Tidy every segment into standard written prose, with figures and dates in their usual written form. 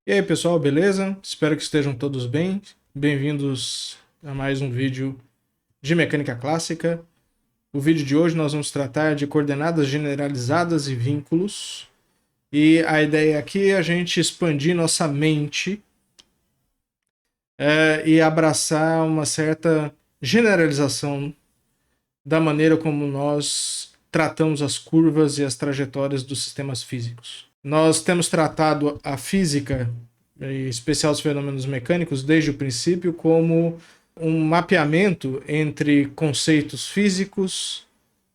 E aí pessoal, beleza? Espero que estejam todos bem. Bem-vindos a mais um vídeo de mecânica clássica. O vídeo de hoje nós vamos tratar de coordenadas generalizadas e vínculos. E a ideia aqui é a gente expandir nossa mente e abraçar uma certa generalização da maneira como nós tratamos as curvas e as trajetórias dos sistemas físicos. Nós temos tratado a física, em especial os fenômenos mecânicos, desde o princípio como um mapeamento entre conceitos físicos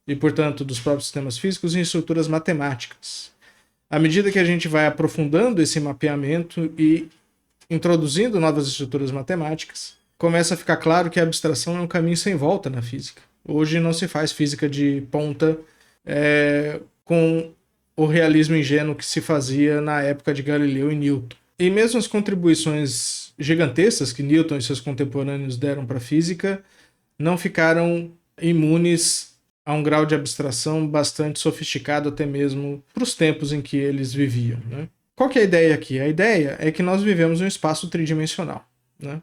e, portanto, dos próprios sistemas físicos em estruturas matemáticas. À medida que a gente vai aprofundando esse mapeamento e introduzindo novas estruturas matemáticas, começa a ficar claro que a abstração é um caminho sem volta na física. Hoje não se faz física de ponta com o realismo ingênuo que se fazia na época de Galileu e Newton. E mesmo as contribuições gigantescas que Newton e seus contemporâneos deram para a física não ficaram imunes a um grau de abstração bastante sofisticado até mesmo para os tempos em que eles viviam, né? Qual que é a ideia aqui? A ideia é que nós vivemos em um espaço tridimensional, né?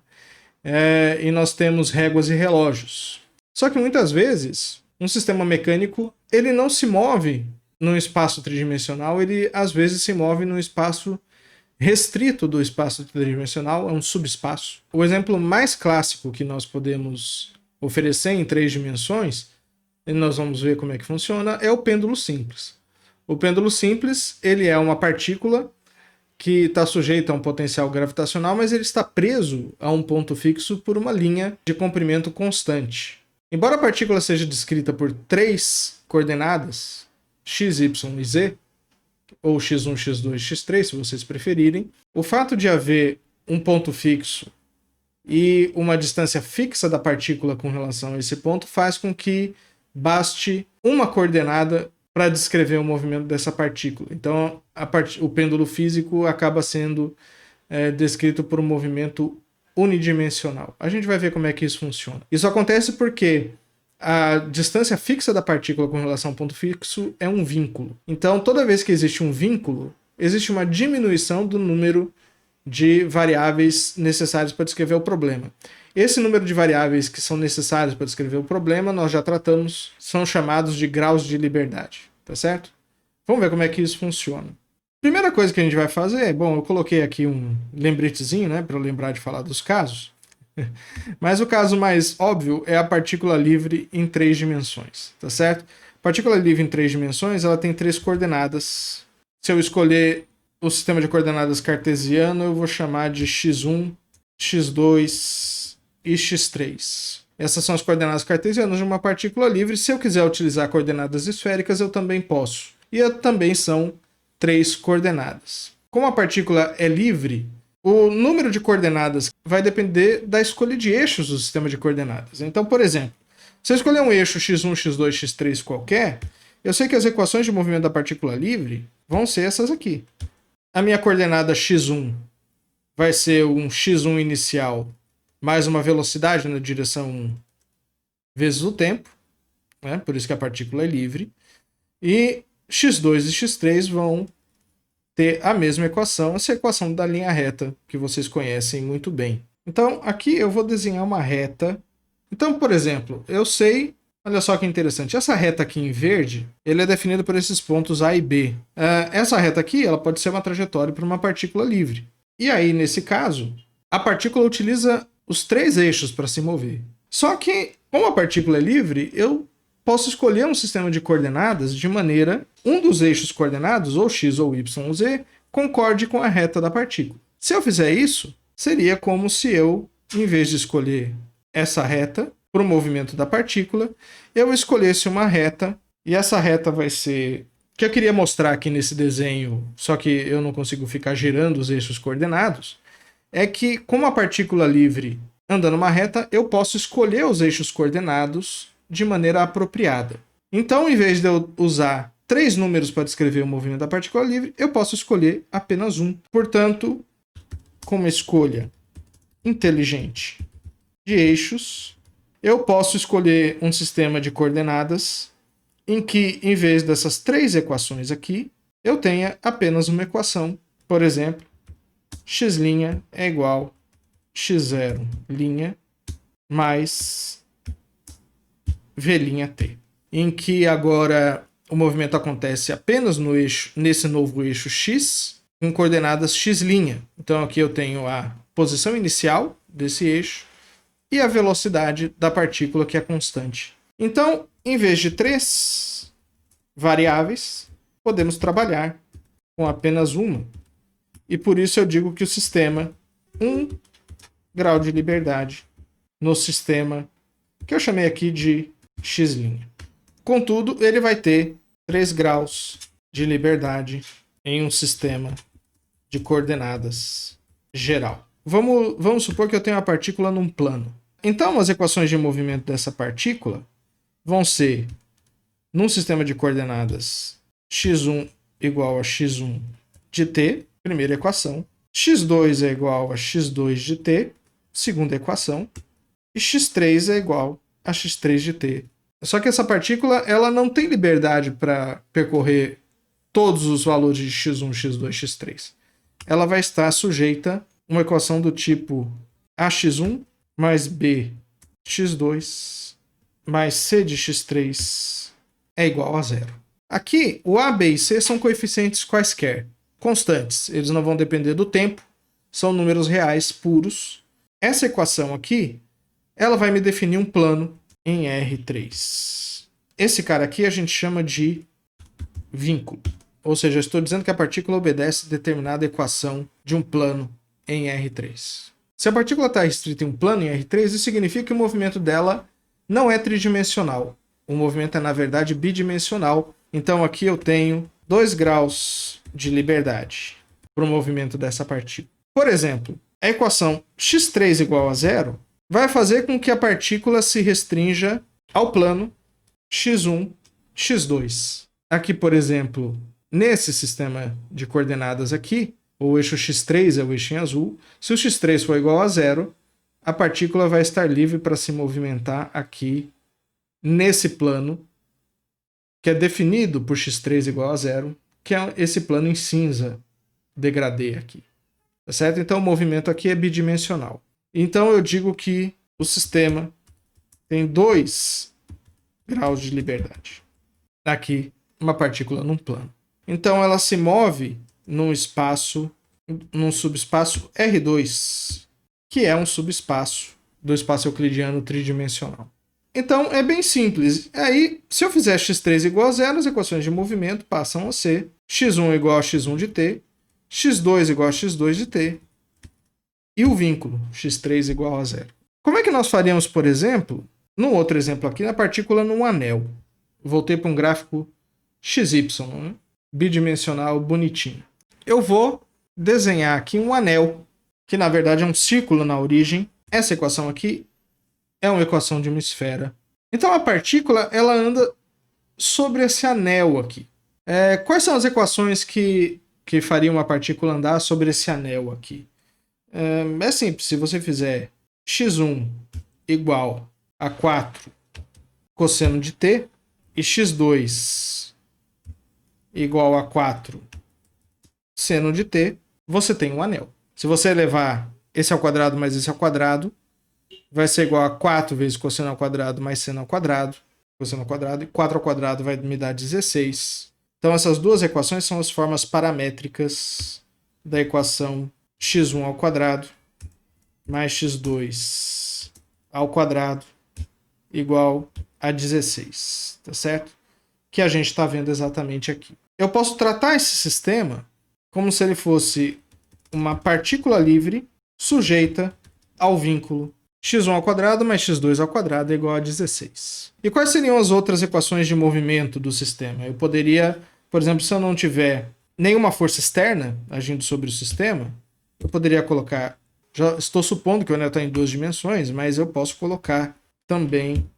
E nós temos réguas e relógios. Só que muitas vezes um sistema mecânico ele não se move num espaço tridimensional, ele às vezes se move num espaço restrito do espaço tridimensional, é um subespaço. O exemplo mais clássico que nós podemos oferecer em 3 dimensões, e nós vamos ver como é que funciona, é o pêndulo simples. O pêndulo simples ele é uma partícula que está sujeita a um potencial gravitacional, mas ele está preso a um ponto fixo por uma linha de comprimento constante. Embora a partícula seja descrita por 3 coordenadas, x, y e z, ou x1, x2, x3, se vocês preferirem, o fato de haver um ponto fixo e uma distância fixa da partícula com relação a esse ponto faz com que baste uma coordenada para descrever o movimento dessa partícula. Então, o pêndulo físico acaba sendo descrito por um movimento unidimensional. A gente vai ver como é que isso funciona. Isso acontece porque a distância fixa da partícula com relação ao ponto fixo é um vínculo. Então, toda vez que existe um vínculo, existe uma diminuição do número de variáveis necessárias para descrever o problema. Esse número de variáveis que são necessárias para descrever o problema, nós já tratamos, são chamados de graus de liberdade, tá certo? Vamos ver como é que isso funciona. Primeira coisa que a gente vai fazer, bom, eu coloquei aqui um lembretezinho, né, para eu lembrar de falar dos casos. Mas o caso mais óbvio é a partícula livre em 3 dimensões, tá certo? A partícula livre em 3 dimensões, ela tem 3 coordenadas. Se eu escolher o sistema de coordenadas cartesiano, eu vou chamar de x1, x2 e x3. Essas são as coordenadas cartesianas de uma partícula livre. Se eu quiser utilizar coordenadas esféricas, eu também posso. E também são 3 coordenadas. Como a partícula é livre, o número de coordenadas vai depender da escolha de eixos do sistema de coordenadas. Então, por exemplo, se eu escolher um eixo x1, x2, x3 qualquer, eu sei que as equações de movimento da partícula livre vão ser essas aqui. A minha coordenada x1 vai ser um x1 inicial mais uma velocidade na direção 1 vezes o tempo, né? Por isso que a partícula é livre. E x2 e x3 vão ter a mesma equação, essa equação da linha reta, que vocês conhecem muito bem. Então, aqui eu vou desenhar uma reta. Então, por exemplo, eu sei, olha só que interessante, essa reta aqui em verde, ele é definido por esses pontos A e B. Essa reta aqui, ela pode ser uma trajetória para uma partícula livre. E aí, nesse caso, a partícula utiliza os 3 eixos para se mover. Só que, como a partícula é livre, eu posso escolher um sistema de coordenadas de maneira um dos eixos coordenados, ou x ou y ou z, concorde com a reta da partícula. Se eu fizer isso, seria como se eu, em vez de escolher essa reta para o movimento da partícula, eu escolhesse uma reta, e essa reta vai ser... O que eu queria mostrar aqui nesse desenho, só que eu não consigo ficar girando os eixos coordenados, é que, como a partícula livre anda numa reta, eu posso escolher os eixos coordenados de maneira apropriada. Então, em vez de eu usar 3 números para descrever o movimento da partícula livre, eu posso escolher apenas um. Portanto, com uma escolha inteligente de eixos, eu posso escolher um sistema de coordenadas em que, em vez dessas 3 equações aqui, eu tenha apenas uma equação. Por exemplo, x' é igual a x0' mais v't, em que agora o movimento acontece apenas no eixo, nesse novo eixo x, com coordenadas x'. Então aqui eu tenho a posição inicial desse eixo e a velocidade da partícula, que é constante. Então, em vez de 3 variáveis, podemos trabalhar com apenas uma. E por isso eu digo que o sistema 1 grau de liberdade no sistema que eu chamei aqui de x'. Contudo, ele vai ter 3 graus de liberdade em um sistema de coordenadas geral. Vamos supor que eu tenho uma partícula num plano. Então, as equações de movimento dessa partícula vão ser, num sistema de coordenadas, x1 igual a x1 de t, primeira equação, x2 é igual a x2 de t, segunda equação, e x3 é igual a x3 de t. Só que essa partícula ela não tem liberdade para percorrer todos os valores de x1, x2, x3. Ela vai estar sujeita a uma equação do tipo ax1 mais b x2 mais c de x3 é igual a 0. Aqui, o a, b e c são coeficientes quaisquer, constantes. Eles não vão depender do tempo, são números reais puros. Essa equação aqui, ela vai me definir um plano em R3. Esse cara aqui a gente chama de vínculo. Ou seja, eu estou dizendo que a partícula obedece a determinada equação de um plano em R3. Se a partícula está restrita em um plano em R3, isso significa que o movimento dela não é tridimensional. O movimento é, na verdade, bidimensional. Então aqui eu tenho 2 graus de liberdade para o movimento dessa partícula. Por exemplo, a equação x3 igual a 0 vai fazer com que a partícula se restrinja ao plano x1, x2. Aqui, por exemplo, nesse sistema de coordenadas aqui, o eixo x3 é o eixo em azul. Se o x3 for igual a 0, a partícula vai estar livre para se movimentar aqui nesse plano, que é definido por x3 igual a 0, que é esse plano em cinza, degradê aqui. Tá certo? Então o movimento aqui é bidimensional. Então eu digo que o sistema tem 2 graus de liberdade. Aqui, uma partícula num plano. Então ela se move num subespaço R2, que é um subespaço do espaço euclidiano tridimensional. Então é bem simples. Aí, se eu fizer x3 igual a 0, as equações de movimento passam a ser x1 igual a x1 de t, x2 igual a x2 de t, e o vínculo x3 igual a 0. Como é que nós faríamos, por exemplo, num outro exemplo aqui, na partícula num anel? Voltei para um gráfico XY, né? Bidimensional, bonitinho. Eu vou desenhar aqui um anel, que na verdade é um círculo na origem. Essa equação aqui é uma equação de uma esfera. Então a partícula ela anda sobre esse anel aqui. Quais são as equações que fariam uma partícula andar sobre esse anel aqui? É simples, se você fizer x1 igual a 4 cosseno de t e x2 igual a 4 seno de t, você tem um anel. Se você levar esse ao quadrado mais esse ao quadrado, vai ser igual a 4 vezes cosseno ao quadrado mais seno ao quadrado, cosseno ao quadrado, e 4 ao quadrado vai me dar 16. Então essas duas equações são as formas paramétricas da equação x1 ao quadrado mais x2 ao quadrado igual a 16, tá certo? Que a gente está vendo exatamente aqui. Eu posso tratar esse sistema como se ele fosse uma partícula livre sujeita ao vínculo x1 ao quadrado mais x2 ao quadrado é igual a 16. E quais seriam as outras equações de movimento do sistema? Eu poderia, por exemplo, se eu não tiver nenhuma força externa agindo sobre o sistema, eu poderia colocar, já estou supondo que o anel está em 2 dimensões, mas eu posso colocar também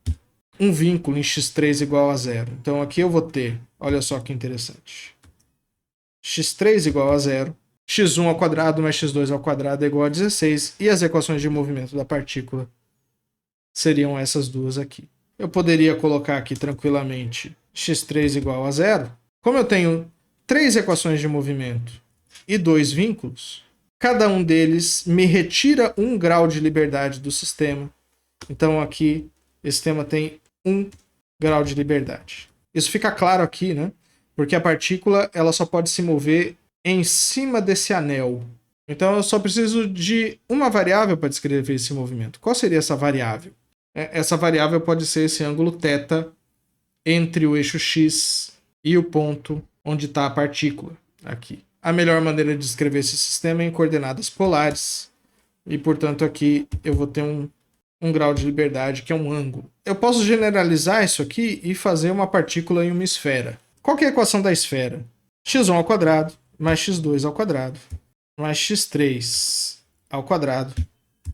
um vínculo em x3 igual a 0. Então aqui eu vou ter, olha só que interessante, x3 igual a 0, x1 ao quadrado mais x2 ao quadrado é igual a 16, e as equações de movimento da partícula seriam essas duas aqui. Eu poderia colocar aqui tranquilamente x3 igual a 0. Como eu tenho 3 equações de movimento e 2 vínculos, Cada um deles me retira 1 grau de liberdade do sistema. Então aqui, esse sistema tem 1 grau de liberdade. Isso fica claro aqui, né? Porque a partícula ela só pode se mover em cima desse anel. Então eu só preciso de uma variável para descrever esse movimento. Qual seria essa variável? Essa variável pode ser esse ângulo θ entre o eixo x e o ponto onde está a partícula, aqui. A melhor maneira de descrever esse sistema é em coordenadas polares. E, portanto, aqui eu vou ter um grau de liberdade, que é um ângulo. Eu posso generalizar isso aqui e fazer uma partícula em uma esfera. Qual que é a equação da esfera? x1 ao quadrado mais x2 ao quadrado mais x3 ao quadrado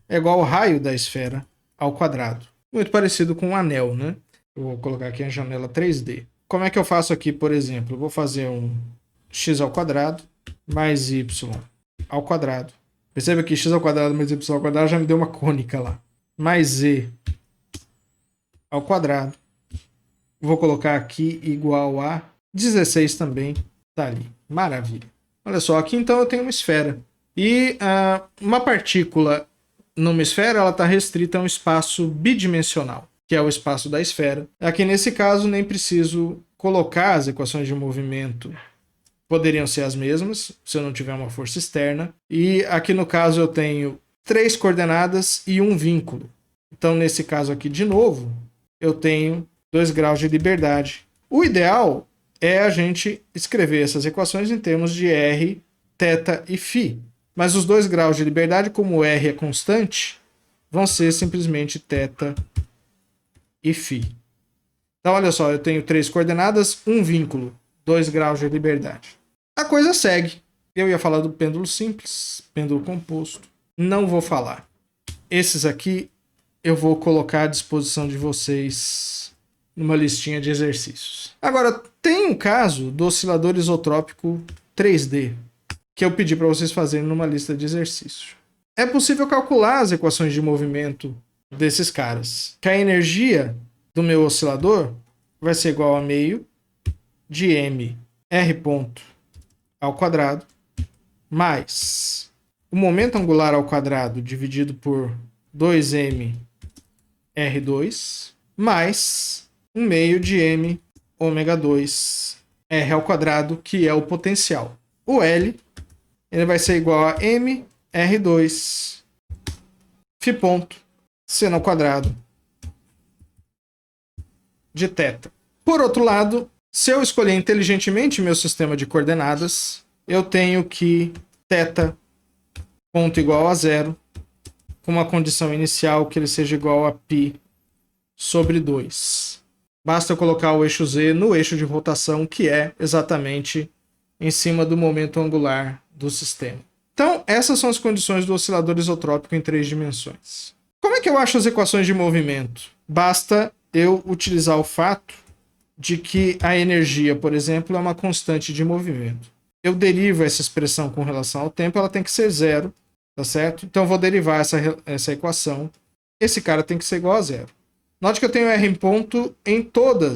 é igual ao raio da esfera ao quadrado. Muito parecido com um anel, né? Eu vou colocar aqui a janela 3D. Como é que eu faço aqui, por exemplo? Eu vou fazer um x ao quadrado mais y ao quadrado. Perceba que x ao quadrado mais y ao quadrado já me deu uma cônica lá. Mais z ao quadrado. Vou colocar aqui igual a 16 também. Tá ali. Maravilha. Olha só, aqui então eu tenho uma esfera. E uma partícula numa esfera ela está restrita a um espaço bidimensional, que é o espaço da esfera. Aqui nesse caso nem preciso colocar as equações de movimento. Poderiam ser as mesmas, se eu não tiver uma força externa. E aqui no caso eu tenho 3 coordenadas e um vínculo. Então nesse caso aqui de novo, eu tenho 2 graus de liberdade. O ideal é a gente escrever essas equações em termos de R, θ e φ. Mas os 2 graus de liberdade, como o R é constante, vão ser simplesmente θ e φ. Então, olha só, eu tenho 3 coordenadas, um vínculo, 2 graus de liberdade. A coisa segue. Eu ia falar do pêndulo simples, pêndulo composto. Não vou falar. Esses aqui eu vou colocar à disposição de vocês numa listinha de exercícios. Agora, tem um caso do oscilador isotrópico 3D, que eu pedi para vocês fazerem numa lista de exercícios. É possível calcular as equações de movimento desses caras. Que a energia do meu oscilador vai ser igual a meio de m r ponto ao quadrado mais o momento angular ao quadrado dividido por 2m r2 mais 1 meio de m ômega 2 r ao quadrado, que é o potencial. O L ele vai ser igual a m r2 φ ponto seno ao quadrado de θ. Por outro lado, se eu escolher inteligentemente meu sistema de coordenadas, eu tenho que θ ponto igual a 0, com uma condição inicial que ele seja igual a π sobre 2. Basta eu colocar o eixo z no eixo de rotação, que é exatamente em cima do momento angular do sistema. Então, essas são as condições do oscilador isotrópico em 3 dimensões. Como é que eu acho as equações de movimento? Basta eu utilizar o fato de que a energia, por exemplo, é uma constante de movimento. Eu derivo essa expressão com relação ao tempo, ela tem que ser 0, tá certo? Então eu vou derivar essa equação. Esse cara tem que ser igual a 0. Note que eu tenho R em ponto em toda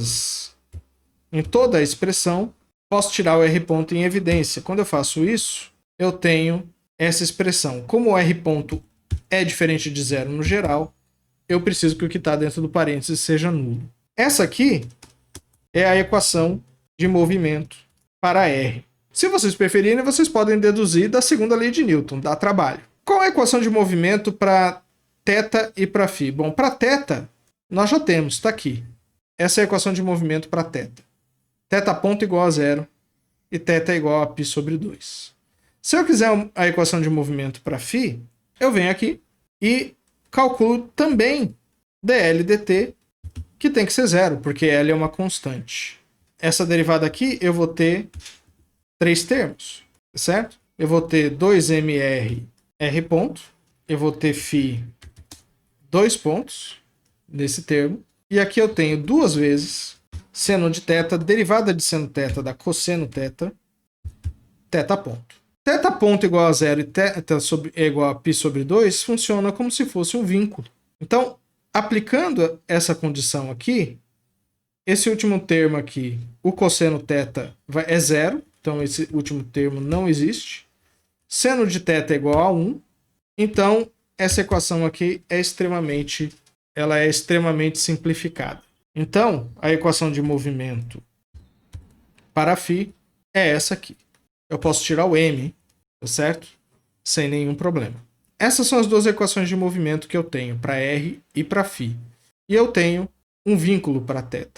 a expressão. Posso tirar o R ponto em evidência. Quando eu faço isso, eu tenho essa expressão. Como o R ponto é diferente de 0 no geral, eu preciso que o que está dentro do parênteses seja nulo. Essa aqui é a equação de movimento para R. Se vocês preferirem, vocês podem deduzir da segunda lei de Newton, dá trabalho. Qual é a equação de movimento para θ e para φ? Bom, para θ, nós já temos, está aqui. Essa é a equação de movimento para θ. Θ ponto igual a 0 e θ igual a π sobre 2. Se eu quiser a equação de movimento para φ, eu venho aqui e calculo também dl dt, que tem que ser 0, porque L é uma constante. Essa derivada aqui eu vou ter 3 termos, certo? Eu vou ter 2mr r ponto, eu vou ter φ 2 pontos nesse termo, e aqui eu tenho 2 vezes seno de θ, derivada de seno θ da cosseno θ, θ ponto. Θ ponto igual a 0 e θ é igual a π sobre 2 funciona como se fosse um vínculo. Então, aplicando essa condição aqui, esse último termo aqui, o cosseno θ é 0, então esse último termo não existe. Seno de θ é igual a 1. Então, essa equação aqui é extremamente simplificada. Então, a equação de movimento para φ é essa aqui. Eu posso tirar o m, tá certo? Sem nenhum problema. Essas são as duas equações de movimento que eu tenho para R e para φ. E eu tenho um vínculo para θ.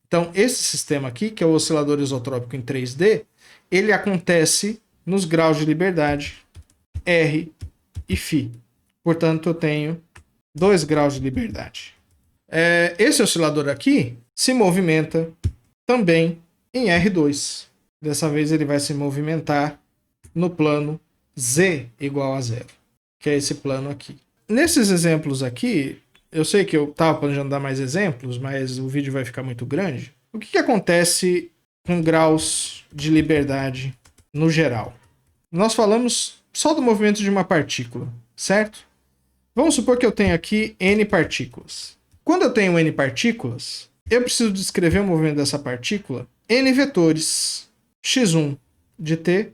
Então, esse sistema aqui, que é o oscilador isotrópico em 3D, ele acontece nos graus de liberdade R e φ. Portanto, eu tenho 2 graus de liberdade. Esse oscilador aqui se movimenta também em R2. Dessa vez ele vai se movimentar no plano Z igual a 0, que é esse plano aqui. Nesses exemplos aqui, eu sei que eu estava planejando dar mais exemplos, mas o vídeo vai ficar muito grande. O que acontece com graus de liberdade no geral? Nós falamos só do movimento de uma partícula, certo? Vamos supor que eu tenho aqui N partículas. Quando eu tenho N partículas, eu preciso descrever o movimento dessa partícula N vetores x1 de t,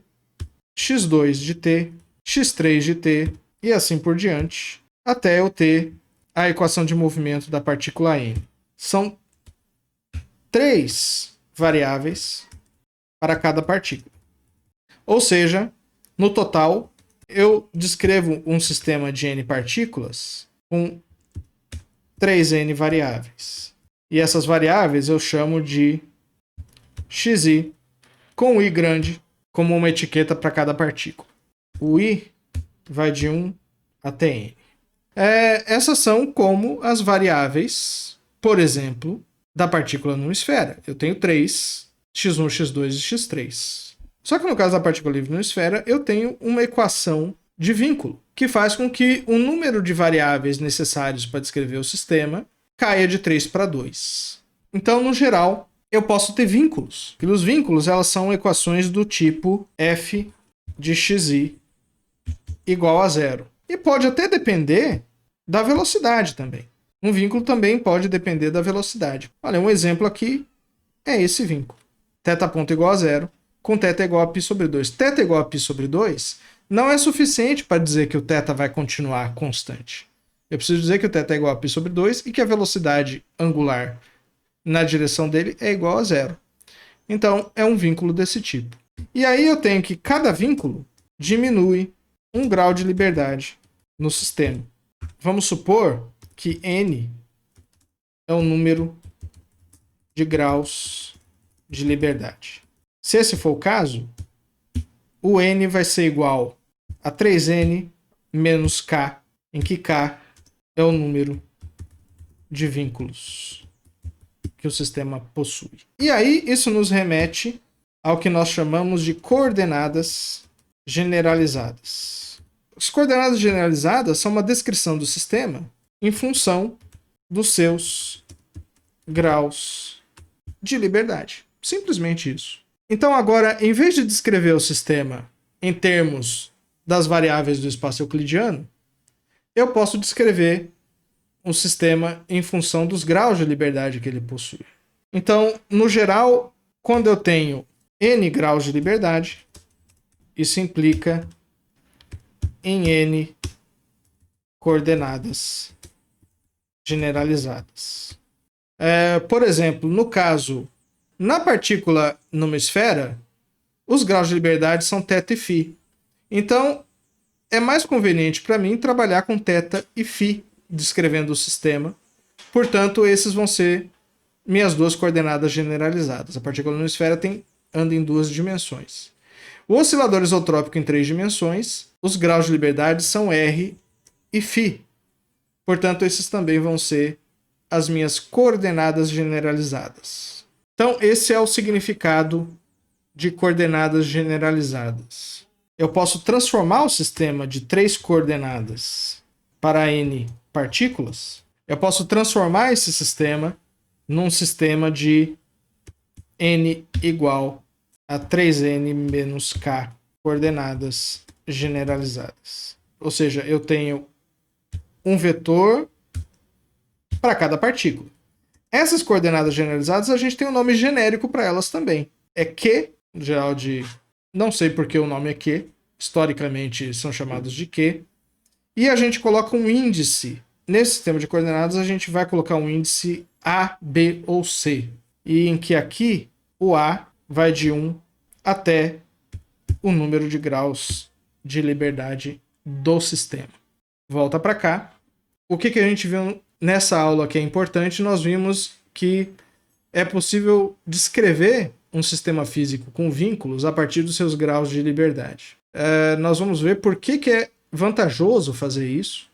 x2 de t, x3 de t e assim por diante, até eu ter a equação de movimento da partícula N. São 3 variáveis para cada partícula. Ou seja, no total, eu descrevo um sistema de N partículas com 3N variáveis. E essas variáveis eu chamo de xi, com o i grande como uma etiqueta para cada partícula. O i vai de 1 até n. Essas são como as variáveis, por exemplo, da partícula numa esfera. Eu tenho 3, x1, x2 e x3. Só que no caso da partícula livre numa esfera, eu tenho uma equação de vínculo, que faz com que o número de variáveis necessários para descrever o sistema caia de 3 para 2. Então, no geral, eu posso ter vínculos. E os vínculos, elas são equações do tipo f de xi igual a 0. E pode até depender da velocidade também. Um vínculo também pode depender da velocidade. Olha, um exemplo aqui é esse vínculo. θ ponto igual a 0, com θ igual a π sobre 2. θ igual a π sobre 2 não é suficiente para dizer que o θ vai continuar constante. Eu preciso dizer que o θ é igual a π sobre 2 e que a velocidade angular na direção dele é igual a 0. Então, é um vínculo desse tipo. E aí eu tenho que cada vínculo diminui 1 grau de liberdade no sistema. Vamos supor que n é o número de graus de liberdade. Se esse for o caso, o n vai ser igual a 3n menos k, em que k é o número de vínculos que o sistema possui. E aí isso nos remete ao que nós chamamos de coordenadas generalizadas. As coordenadas generalizadas são uma descrição do sistema em função dos seus graus de liberdade. Simplesmente isso. Então agora, em vez de descrever o sistema em termos das variáveis do espaço euclidiano, eu posso descrever um sistema em função dos graus de liberdade que ele possui. Então, no geral, quando eu tenho n graus de liberdade, isso implica em n coordenadas generalizadas. Por exemplo, no caso, na partícula numa esfera, os graus de liberdade são θ e φ. Então, é mais conveniente para mim trabalhar com θ e φ descrevendo o sistema. Portanto, esses vão ser minhas duas coordenadas generalizadas. A partícula numa esfera anda em 2 dimensões. O oscilador isotrópico em 3 dimensões, os graus de liberdade são R e φ. Portanto, esses também vão ser as minhas coordenadas generalizadas. Então, esse é o significado de coordenadas generalizadas. Eu posso transformar o sistema de 3 coordenadas para n partículas. Eu posso transformar esse sistema num sistema de n igual a 3n menos k coordenadas generalizadas. Ou seja, eu tenho um vetor para cada partícula. Essas coordenadas generalizadas, a gente tem um nome genérico para elas também. É Q, no geral de... Não sei porque o nome é Q, historicamente são chamados de Q, e a gente coloca um índice. Nesse sistema de coordenadas, a gente vai colocar um índice A, B ou C, e em que aqui o A vai de 1 até o número de graus de liberdade do sistema. Volta para cá. O que a gente viu nessa aula que é importante? Nós vimos que é possível descrever um sistema físico com vínculos a partir dos seus graus de liberdade. Nós vamos ver por que é vantajoso fazer isso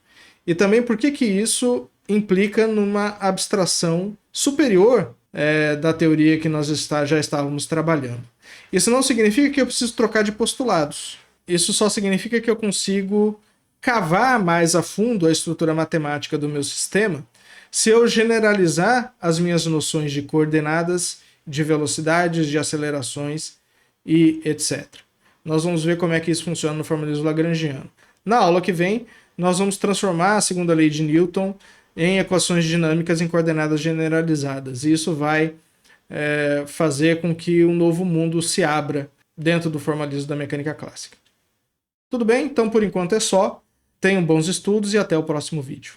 e também por que isso implica numa abstração superior da teoria que nós já estávamos trabalhando. Isso não significa que eu preciso trocar de postulados. Isso só significa que eu consigo cavar mais a fundo a estrutura matemática do meu sistema se eu generalizar as minhas noções de coordenadas, de velocidades, de acelerações e etc. Nós vamos ver como é que isso funciona no formalismo lagrangiano. Na aula que vem, nós vamos transformar a segunda lei de Newton em equações dinâmicas em coordenadas generalizadas. E isso vai fazer com que um novo mundo se abra dentro do formalismo da mecânica clássica. Tudo bem? Então, por enquanto é só. Tenham bons estudos e até o próximo vídeo.